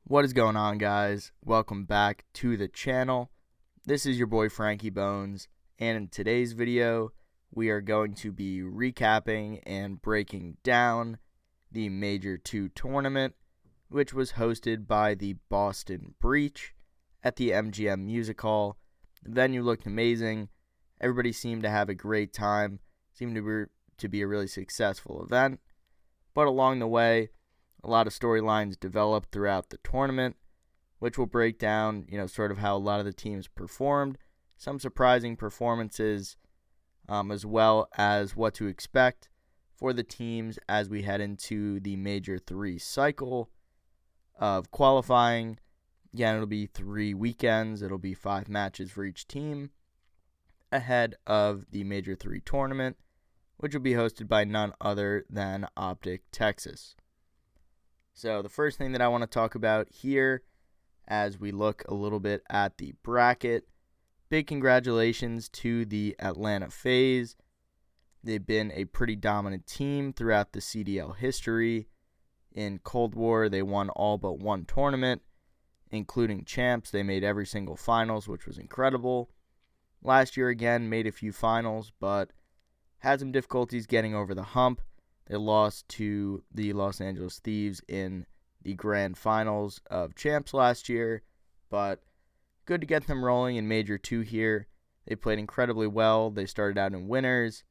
What is going on, guys? Welcome back to the channel. This is your boy Frankie Bones, and in today's video we are going to be recapping and breaking down the Major 2 tournament, which was hosted by the Boston Breach at the MGM Music Hall. The venue looked amazing. Everybody seemed to have a great time. Seemed to be a really successful event, but along the way a lot of storylines developed throughout the tournament, which will break down, sort of how a lot of the teams performed, some surprising performances, as well as what to expect for the teams as we head into the Major 3 cycle of qualifying. Again, it'll be 3 weekends. It'll be 5 matches for each team ahead of the Major 3 tournament, which will be hosted by none other than Optic Texas. So the first thing that I want to talk about here as we look a little bit at the bracket, big congratulations to the Atlanta FaZe. They've been a pretty dominant team throughout the CDL history. In Cold War, they won all but one tournament, including champs. They made every single finals, which was incredible. Last year, again, made a few finals, but had some difficulties getting over the hump. They lost to the Los Angeles Thieves in the grand finals of champs last year, but good to get them rolling in Major 2 here. They played incredibly well. They started out in winners.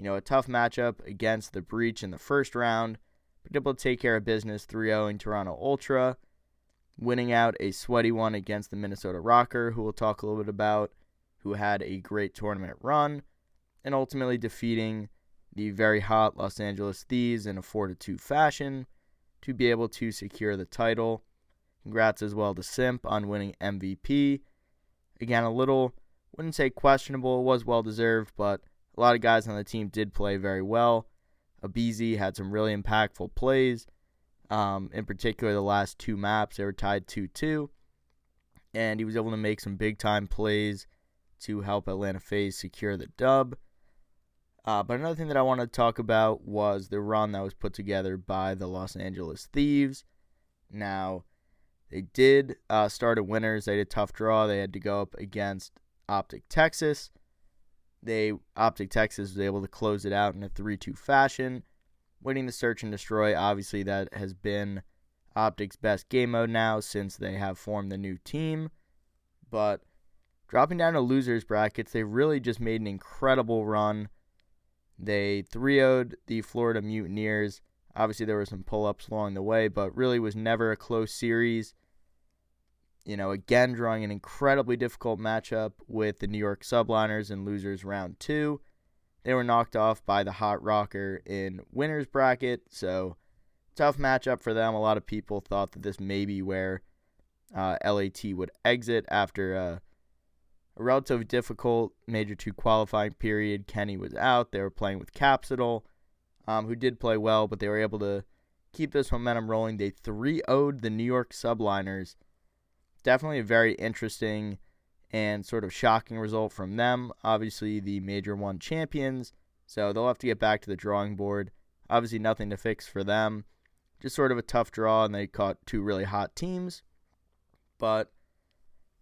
A tough matchup against the Breach in the first round, but able to take care of business 3-0 in Toronto Ultra, winning out a sweaty one against the Minnesota Rocker, who we'll talk a little bit about, who had a great tournament run, and ultimately defeating the very hot Los Angeles Thieves in a 4-2 fashion to be able to secure the title. Congrats as well to Simp on winning MVP. Again, a little, wouldn't say questionable, was well deserved, but a lot of guys on the team did play very well. Abizi had some really impactful plays. In particular, the last 2 maps, they were tied 2-2, and he was able to make some big-time plays to help Atlanta FaZe secure the dub. But another thing that I want to talk about was the run that was put together by the Los Angeles Thieves. Now, they did start as winners. They had a tough draw. They had to go up against Optic Texas. Optic Texas was able to close it out in a 3-2 fashion, winning the Search and Destroy. Obviously, that has been Optic's best game mode now since they have formed the new team. But dropping down to losers brackets, they really just made an incredible run. They 3-0'd the Florida Mutineers. Obviously, there were some pull-ups along the way, but really was never a close series. Again, drawing an incredibly difficult matchup with the New York Subliners in losers round 2. They were knocked off by the Hot Rocker in winners bracket, so tough matchup for them. A lot of people thought that this may be where LAT would exit after a relatively difficult Major 2 qualifying period. Kenny was out. They were playing with Capsidal, who did play well, but they were able to keep this momentum rolling. They 3-0'd the New York Subliners. Definitely a very interesting and sort of shocking result from them. Obviously, the Major 1 champions, so they'll have to get back to the drawing board. Obviously, nothing to fix for them. Just sort of a tough draw, and they caught 2 really hot teams. But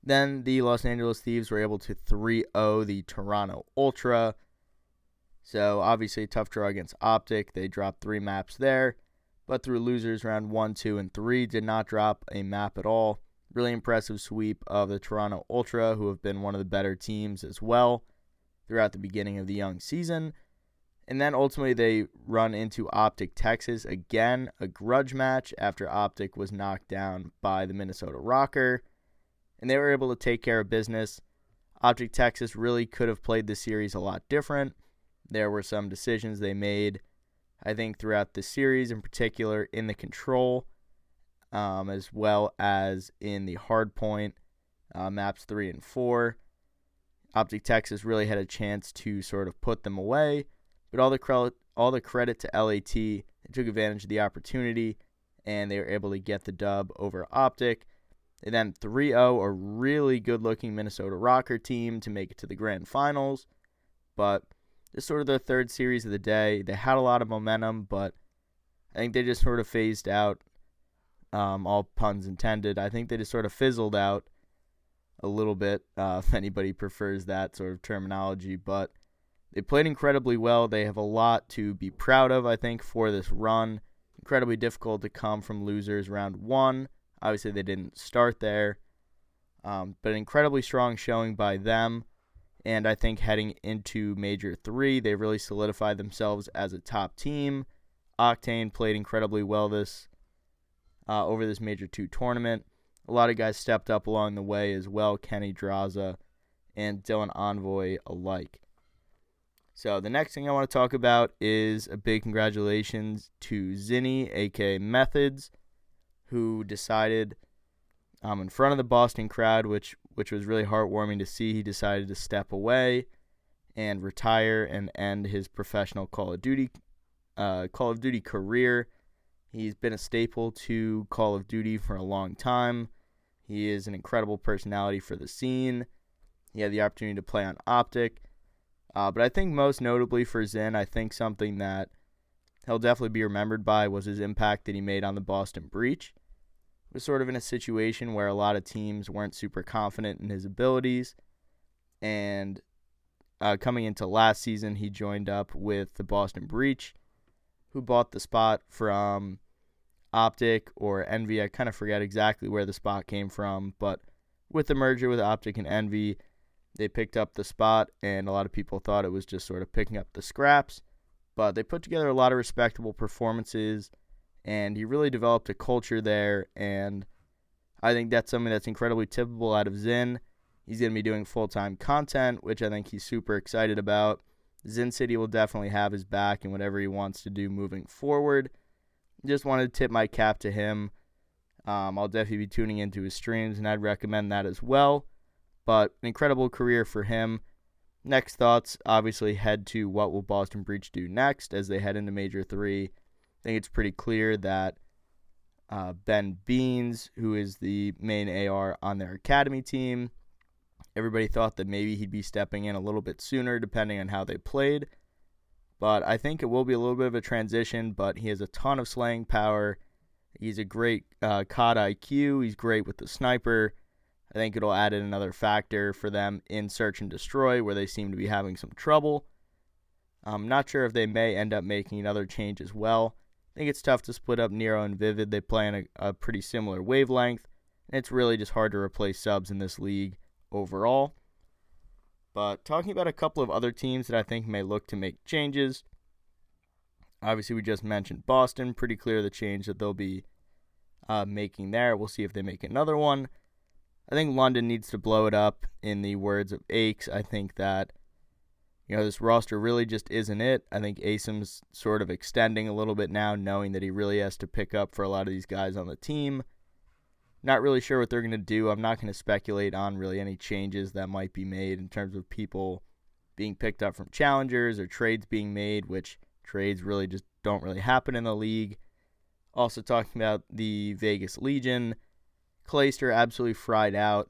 then the Los Angeles Thieves were able to 3-0 the Toronto Ultra. So obviously a tough draw against Optic. They dropped 3 maps there. But through losers round 1, 2, and 3, did not drop a map at all. Really impressive sweep of the Toronto Ultra, who have been one of the better teams as well throughout the beginning of the young season. And then ultimately they run into Optic Texas. Again, a grudge match after Optic was knocked down by the Minnesota Rocker. And they were able to take care of business. Optic Texas really could have played the series a lot different. There were some decisions they made, I think, throughout the series, in particular in the control, as well as in the hard point, maps 3 and 4. Optic Texas really had a chance to sort of put them away, but all the credit to LAT. They took advantage of the opportunity, and they were able to get the dub over Optic. They then 3-0 a really good-looking Minnesota Rocker team to make it to the grand finals. But this is sort of their 3rd series of the day. They had a lot of momentum, but I think they just sort of phased out all puns intended. I think they just sort of fizzled out a little bit, if anybody prefers that sort of terminology. But they played incredibly well. They have a lot to be proud of, I think, for this run. Incredibly difficult to come from losers round 1. Obviously, they didn't start there. But an incredibly strong showing by them. And I think heading into Major 3, they really solidified themselves as a top team. Octane played incredibly well over this Major 2 tournament. A lot of guys stepped up along the way as well, Kenny Draza and Dylan Envoy alike. So the next thing I want to talk about is a big congratulations to Zinni, a.k.a. Methods, who decided in front of the Boston crowd, which was really heartwarming to see. He decided to step away and retire and end his professional Call of Duty career. He's been a staple to Call of Duty for a long time. He is an incredible personality for the scene. He had the opportunity to play on Optic. But I think most notably for Zin, I think something that he'll definitely be remembered by was his impact that he made on the Boston Breach. It was sort of in a situation where a lot of teams weren't super confident in his abilities. And coming into last season, he joined up with the Boston Breach, who bought the spot from Optic or Envy. I kind of forget exactly where the spot came from, but with the merger with Optic and Envy, they picked up the spot, and a lot of people thought it was just sort of picking up the scraps. But they put together a lot of respectable performances, and he really developed a culture there, and I think that's something that's incredibly typical out of Zin. He's going to be doing full-time content, which I think he's super excited about. Zin City will definitely have his back in whatever he wants to do moving forward. Just wanted to tip my cap to him. I'll definitely be tuning into his streams, and I'd recommend that as well. But an incredible career for him. Next thoughts, obviously, head to what will Boston Breach do next as they head into Major 3. I think it's pretty clear that Ben Beans, who is the main AR on their academy team, everybody thought that maybe he'd be stepping in a little bit sooner depending on how they played. But I think it will be a little bit of a transition, but he has a ton of slaying power. He's a great COD IQ. He's great with the sniper. I think it'll add in another factor for them in Search and Destroy, where they seem to be having some trouble. I'm not sure if they may end up making another change as well. I think it's tough to split up Nero and Vivid. They play on a pretty similar wavelength, and it's really just hard to replace subs in this league overall. But talking about a couple of other teams that I think may look to make changes. Obviously, we just mentioned Boston. Pretty clear the change that they'll be making there. We'll see if they make another one. I think London needs to blow it up, in the words of Aches. I think that, this roster really just isn't it. I think Asim's sort of extending a little bit now, knowing that he really has to pick up for a lot of these guys on the team. Not really sure what they're going to do. I'm not going to speculate on really any changes that might be made in terms of people being picked up from challengers or trades being made, which trades really just don't really happen in the league. Also talking about the Vegas Legion. Clayster absolutely fried out.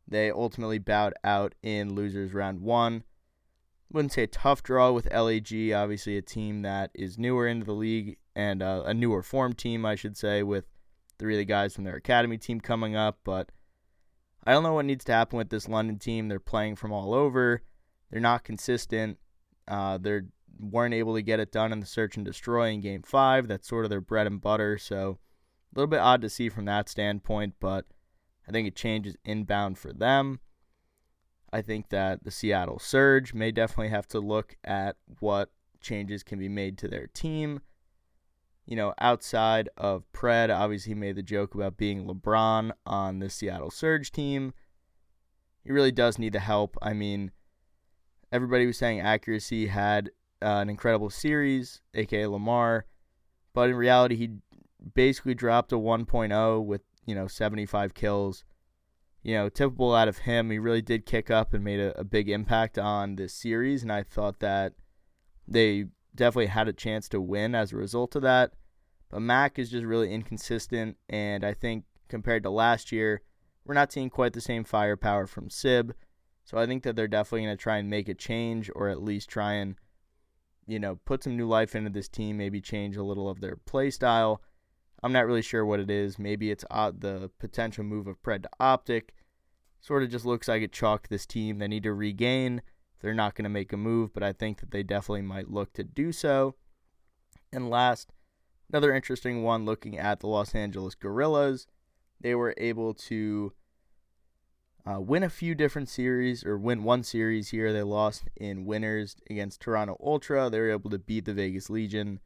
They ultimately bowed out in losers round 1. Wouldn't say a tough draw with LAG, obviously a team that is newer into the league and a newer formed team, I should say, with 3 of the guys from their academy team coming up. But I don't know what needs to happen with this London team. They're playing from all over. They're not consistent. They weren't able to get it done in the Search and Destroy in Game 5. That's sort of their bread and butter, so a little bit odd to see from that standpoint, but I think a change is inbound for them. I think that the Seattle Surge may definitely have to look at what changes can be made to their team. Outside of Pred, obviously he made the joke about being LeBron on the Seattle Surge team. He really does need the help. I mean, everybody was saying Accuracy had an incredible series, aka Lamar, but in reality he basically dropped a 1.0 with 75 kills. Typical out of him. He really did kick up and made a big impact on this series, and I thought that they definitely had a chance to win as a result of that. But Mac is just really inconsistent, and I think compared to last year, we're not seeing quite the same firepower from Sib. So I think that they're definitely going to try and make a change, or at least try and put some new life into this team, maybe change a little of their play style. I'm not really sure what it is. Maybe it's the potential move of Pred to Optic. Sort of just looks like it chalked this team. They need to regain. They're not going to make a move, but I think that they definitely might look to do so. And last, another interesting one, looking at the Los Angeles Guerrillas. They were able to win a few different series, or win one series here. They lost in winners against Toronto Ultra. They were able to beat the Vegas Legion,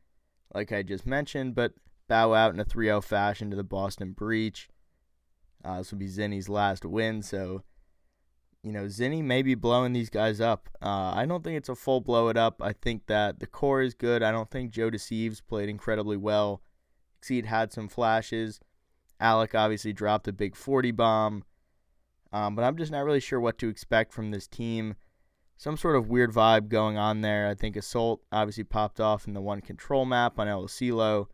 like I just mentioned, but bow out in a 3-0 fashion to the Boston Breach. This will be Zinni's last win, so, Zinni may be blowing these guys up. I don't think it's a full blow it up. I think that the core is good. I don't think Joe Deceives played incredibly well. Exceed had some flashes. Alec obviously dropped a big 40 bomb. But I'm just not really sure what to expect from this team. Some sort of weird vibe going on there. I think Assault obviously popped off in the one control map on El Silo.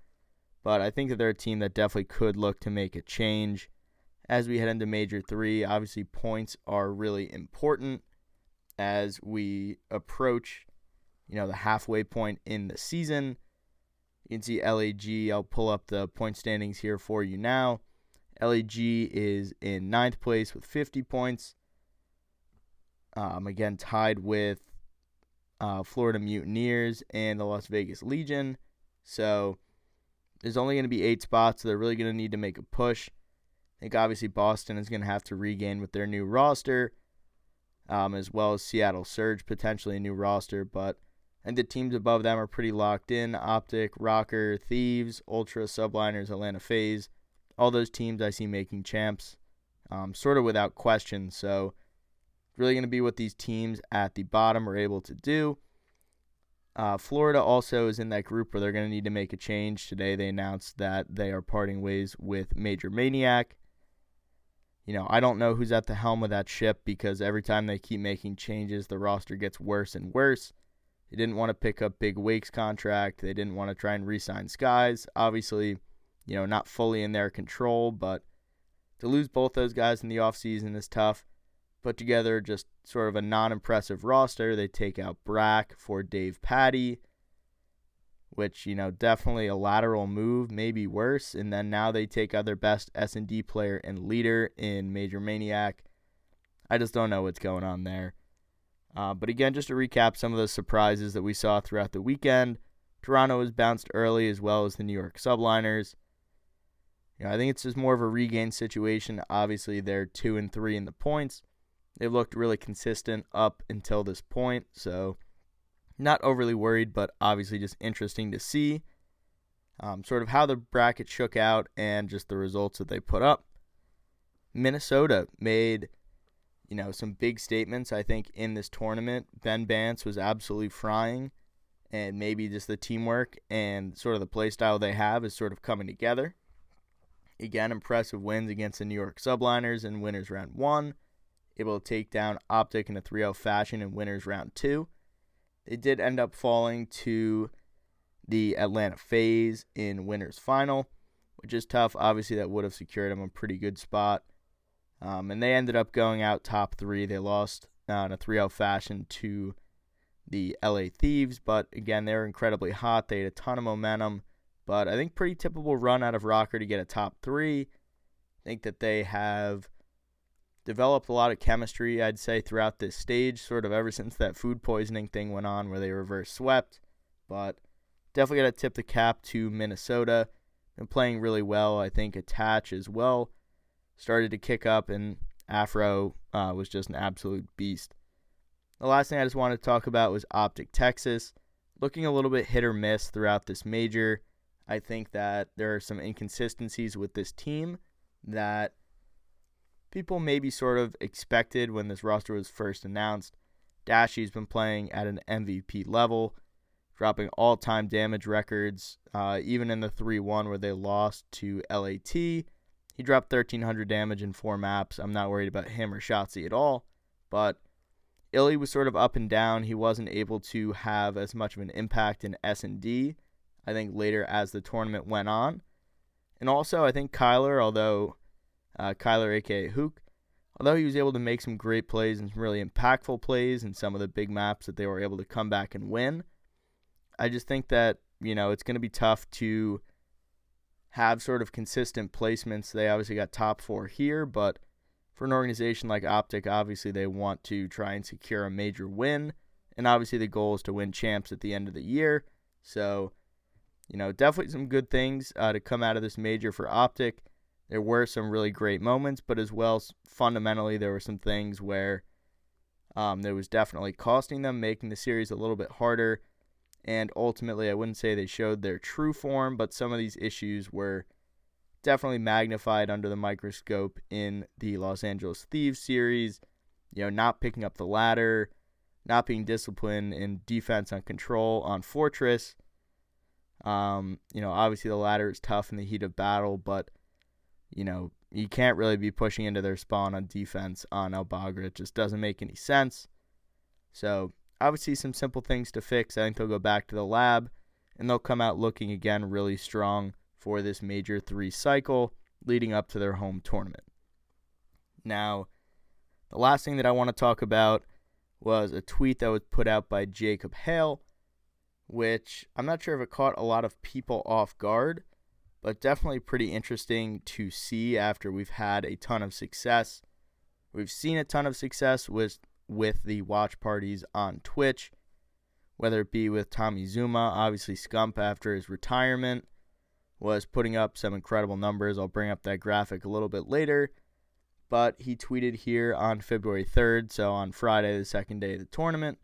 But I think that they're a team that definitely could look to make a change. As we head into Major 3, obviously points are really important as we approach, the halfway point in the season. You can see LAG. I'll pull up the point standings here for you now. LAG is in 9th place with 50 points. Again, tied with Florida Mutineers and the Las Vegas Legion. So there's only going to be 8 spots, so they're really going to need to make a push. I think obviously Boston is going to have to regain with their new roster, as well as Seattle Surge, potentially a new roster. But I think the teams above them are pretty locked in. Optic, Rocker, Thieves, Ultra, Subliners, Atlanta FaZe. All those teams I see making champs, sort of without question. So really going to be what these teams at the bottom are able to do. Florida also is in that group where they're going to need to make a change. Today they announced that they are parting ways with Major Maniac. I don't know who's at the helm of that ship because every time they keep making changes, the roster gets worse and worse. They didn't want to pick up Big Wake's contract. They didn't want to try and re-sign Skies. Obviously, not fully in their control, but to lose both those guys in the offseason is tough. Put together just sort of a non-impressive roster. They take out Brack for Dave Patty, which, definitely a lateral move, maybe worse. And then now they take out their best S&D player and leader in Major Maniac. I just don't know what's going on there. But again, just to recap some of the surprises that we saw throughout the weekend, Toronto was bounced early as well as the New York Subliners. I think it's just more of a regain situation. Obviously, they're 2-3 in the points. They've looked really consistent up until this point, so not overly worried, but obviously just interesting to see sort of how the bracket shook out and just the results that they put up. Minnesota made, some big statements, I think, in this tournament. Ben Bance was absolutely frying, and maybe just the teamwork and sort of the play style they have is sort of coming together. Again, impressive wins against the New York Subliners in winners round 1. Able to take down Optic in a 3-0 fashion in winners round 2. They did end up falling to the Atlanta FaZe in winners final, which is tough. Obviously, that would have secured them a pretty good spot. And they ended up going out top 3. They lost in a 3-0 fashion to the LA Thieves, but again, they were incredibly hot. They had a ton of momentum. But I think pretty typical run out of Rocker to get a top 3. I think that they have developed a lot of chemistry, I'd say, throughout this stage, sort of ever since that food poisoning thing went on where they reverse swept. But definitely got to tip the cap to Minnesota. Been playing really well. I think Attach as well started to kick up, and Afro was just an absolute beast. The last thing I just wanted to talk about was Optic Texas. Looking a little bit hit or miss throughout this major. I think that there are some inconsistencies with this team that people maybe sort of expected when this roster was first announced. Dashy's been playing at an MVP level, dropping all-time damage records, even in the 3-1 where they lost to LAT. He dropped 1,300 damage in 4 maps. I'm not worried about him or Shotzi at all, but Illy was sort of up and down. He wasn't able to have as much of an impact in S&D, I think, later as the tournament went on. And also, I think Kyler, Kyler a.k.a. Hook, although he was able to make some great plays and some really impactful plays in some of the big maps that they were able to come back and win, I just think that, it's going to be tough to have sort of consistent placements. They obviously got top 4 here, but for an organization like Optic, obviously they want to try and secure a major win, and obviously the goal is to win champs at the end of the year. So, definitely some good things to come out of this major for Optic. There were some really great moments, but as well, fundamentally, there were some things where there was definitely costing them, making the series a little bit harder. And ultimately, I wouldn't say they showed their true form, but some of these issues were definitely magnified under the microscope in the Los Angeles Thieves series. Not picking up the ladder, not being disciplined in defense on control on Fortress. Obviously the ladder is tough in the heat of battle, but you can't really be pushing into their spawn on defense on El Bagra. It just doesn't make any sense. So, obviously some simple things to fix. I think they'll go back to the lab, and they'll come out looking again really strong for this Major 3 cycle leading up to their home tournament. Now, the last thing that I want to talk about was a tweet that was put out by Jacob Hale, which I'm not sure if it caught a lot of people off guard, but definitely pretty interesting to see after we've had a ton of success. We've seen a ton of success with the watch parties on Twitch, whether it be with Tommy Zuma. Obviously, Scump, after his retirement, was putting up some incredible numbers. I'll bring up that graphic a little bit later, but he tweeted here on February 3rd, so on Friday, the second day of the tournament.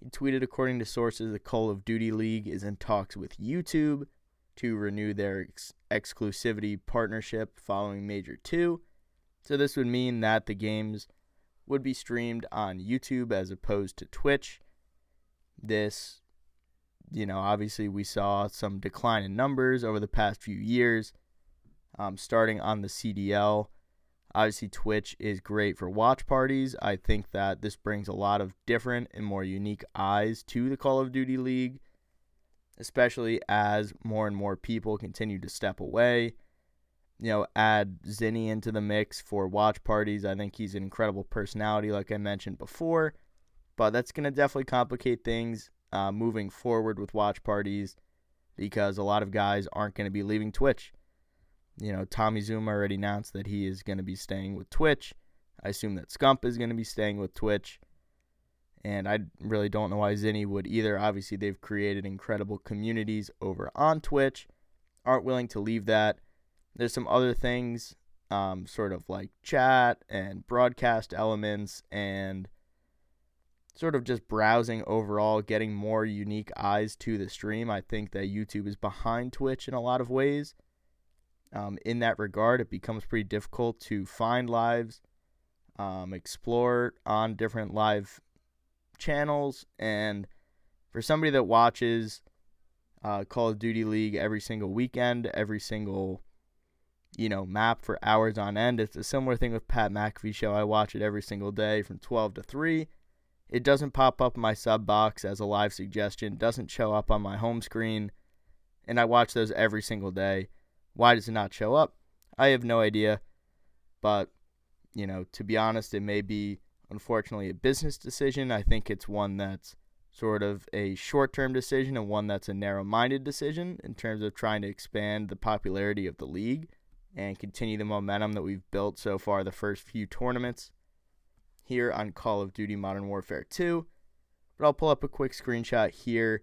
He tweeted, according to sources, the Call of Duty League is in talks with YouTube to renew their exclusivity partnership following Major 2. So this would mean that the games would be streamed on YouTube as opposed to Twitch. This, obviously we saw some decline in numbers over the past few years, starting on the CDL. Obviously, Twitch is great for watch parties. I think that this brings a lot of different and more unique eyes to the Call of Duty League, especially as more and more people continue to step away. Add Zinni into the mix for watch parties. I think he's an incredible personality, like I mentioned before, but that's going to definitely complicate things moving forward with watch parties because a lot of guys aren't going to be leaving Twitch. Tommy Zuma already announced that he is going to be staying with Twitch. I assume that Scump is going to be staying with Twitch. And I really don't know why Zinni would either. Obviously, they've created incredible communities over on Twitch. Aren't willing to leave that. There's some other things, sort of like chat and broadcast elements and sort of just browsing overall, getting more unique eyes to the stream. I think that YouTube is behind Twitch in a lot of ways. In that regard, it becomes pretty difficult to find lives, explore on different live channels, and for somebody that watches Call of Duty League every single weekend, every single map for hours on end, it's a similar thing with Pat McAfee show. I watch it every single day from 12 to 3. It doesn't pop up in my sub box as a live suggestion, doesn't show up on my home screen, and I watch those every single day. Why does it not show up? I have no idea, but to be honest, it may be unfortunately a business decision. I think it's one that's sort of a short-term decision and one that's a narrow-minded decision in terms of trying to expand the popularity of the league and continue the momentum that we've built so far the first few tournaments here on Call of Duty Modern Warfare 2. But I'll pull up a quick screenshot here.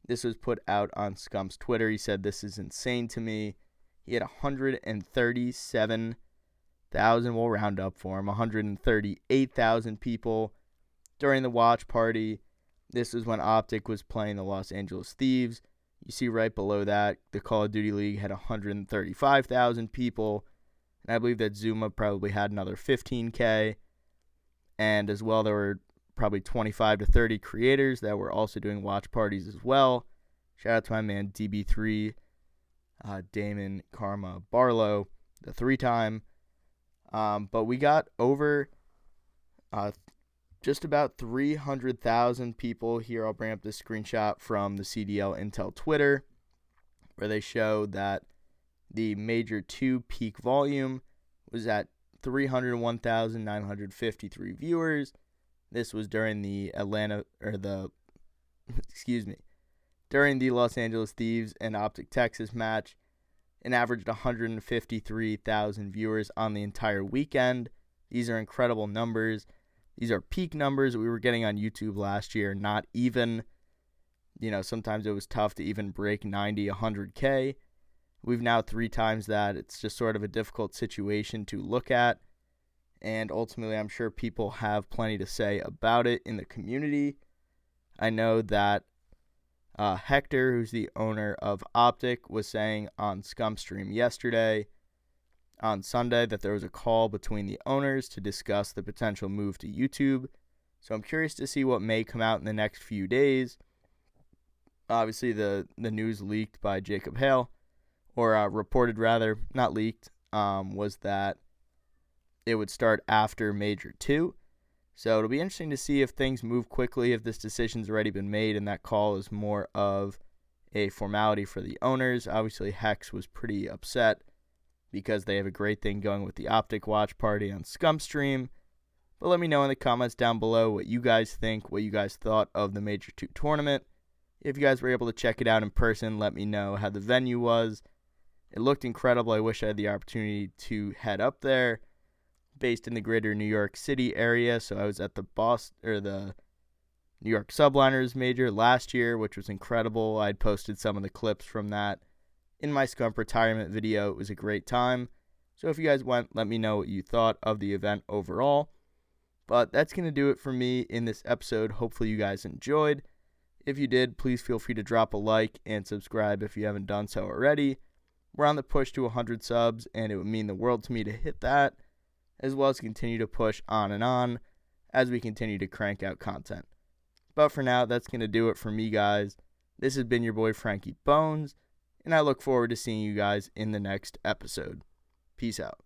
This was put out on Scump's Twitter. He said, "This is insane to me." He had 137,000, we'll round up for him, 138,000 people during the watch party. This is when Optic was playing the Los Angeles Thieves. You see right below that, the Call of Duty League had 135,000 people. And I believe that Zuma probably had another 15K. And as well, there were probably 25 to 30 creators that were also doing watch parties as well. Shout out to my man DB3, Damon Karma Barlow, the 3-time. But we got over just about 300,000 people here. I'll bring up this screenshot from the CDL Intel Twitter, where they show that the Major 2 peak volume was at 301,953 viewers. This was during the during the Los Angeles Thieves and Optic Texas match. and averaged 153,000 viewers on the entire weekend. These are incredible numbers. These are peak numbers we were getting on YouTube last year, not even, sometimes it was tough to even break 90, 100K. We've now 3 times that. It's just sort of a difficult situation to look at. And ultimately, I'm sure people have plenty to say about it in the community. I know that Hector, who's the owner of Optic, was saying on Scumstream yesterday, on Sunday, that there was a call between the owners to discuss the potential move to YouTube. So I'm curious to see what may come out in the next few days. Obviously, the news leaked by Jacob Hale, or reported rather, not leaked, was that it would start after Major 2. So it'll be interesting to see if things move quickly, if this decision's already been made and that call is more of a formality for the owners. Obviously, Hex was pretty upset because they have a great thing going with the Optic Watch Party on Scumstream. But let me know in the comments down below what you guys think, what you guys thought of the Major 2 tournament. If you guys were able to check it out in person, let me know how the venue was. It looked incredible. I wish I had the opportunity to head up there. Based in the greater New York City area, so I was at the New York Subliners Major last year, which was incredible. I'd posted some of the clips from that in my Scump retirement video. It was a great time. So if you guys went, let me know what you thought of the event overall. But that's going to do it for me in this episode. Hopefully you guys enjoyed. If you did, please feel free to drop a like and subscribe if you haven't done so already. We're on the push to 100 subs, and it would mean the world to me to hit that, as well as continue to push on and on as we continue to crank out content. But for now, that's going to do it for me, guys. This has been your boy Frankie Bones, and I look forward to seeing you guys in the next episode. Peace out.